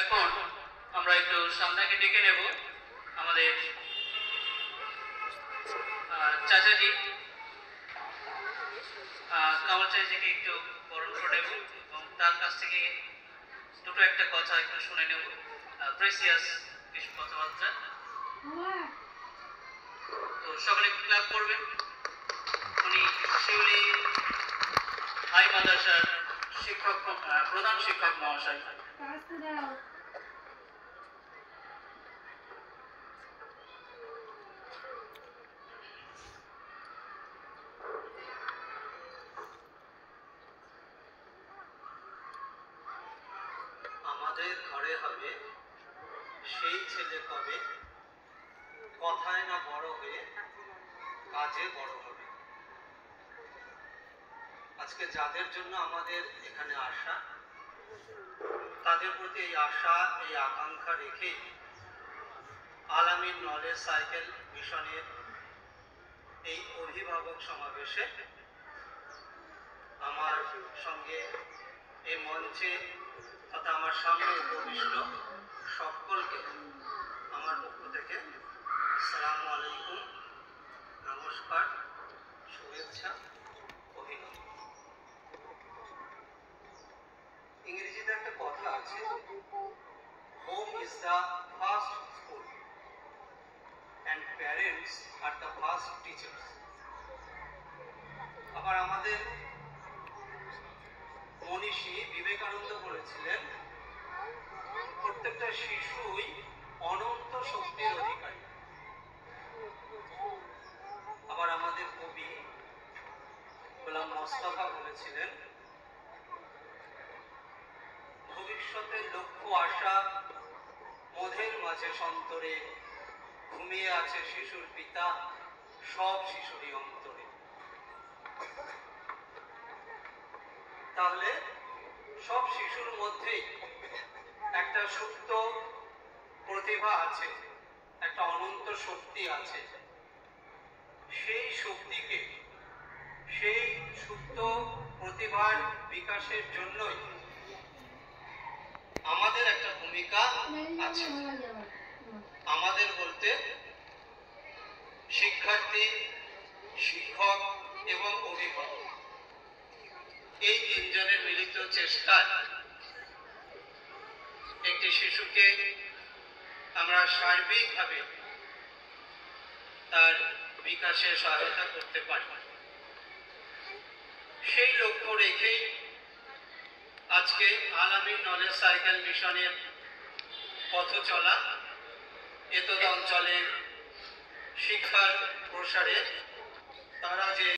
এখন আমরা একটু সামনাকে ডেকে নেব আমাদের চাচাজি কামাল চাচাজিকে একটু বরণ করে নেব এবং তার কাছ থেকে দুটো একটা কথা একটু শুনে নেব, প্রেসিয়াস কিছু কথাবার্তা। তো সকলে ক্লাব করবেন। উনি শিউলি হাই মাদ্রাসার শিক্ষক, প্রধান শিক্ষক মহাশয়। আমাদের ঘরে হবে সেই ছেলে কবে, কথায় না বড় হয়ে কাজে বড় হবে। আজকে যাদের জন্য আমাদের এখানে আসা, তাদের প্রতি এই আশা, এই আকাঙ্ক্ষা রেখে আল আমিন নলেজ সাইকেল মিশনের এই অভিভাবক সমাবেশে আমার সঙ্গে এই মঞ্চে তথা আমার সামনে উপবিষ্ট সকলকে আমার পক্ষ থেকে আসসালামু আলাইকুম, নমস্কার, শুভেচ্ছা, অভিনন্দন। ইংরেজিতে একটা কথা আছে, home is the first school and parents are the first teachers. আবার আমাদের মনীষী বিবেকানন্দ বলেছিলেন, প্রত্যেকটা শিশুই অনন্ত শক্তির অধিকারী। আবার আমাদের কবি গোলাম মোস্তফা বলেছিলেন, ভবিষ্যতের লক্ষ্য আশা মধের মাঝে সন্তরে, ঘুমিয়ে আছে শিশুর পিতা সব শিশুরই অন্তরে। তাহলে সব শিশুর মধ্যেই একটা সুপ্ত প্রতিভা আছে, একটা অনন্ত শক্তি আছে। সেই শক্তিকে, সেই সুপ্ত প্রতিভার বিকাশের জন্যই আমাদের একটা ভূমিকা আছে। আমাদের বলতে শিক্ষার্থী, শিক্ষক এবং অভিভাবক, এই তিনজনের মিলিত চেষ্টায় একটি শিশুকে আমরা সার্বিকভাবে তার বিকাশে সহায়তা করতে পারি। সেই লক্ষ্য রেখেই আজকে আল আমিন নলেজ সাইকেল মিশনের পথ চলা, এতদ অঞ্চলের শিক্ষার প্রসারে তারা যে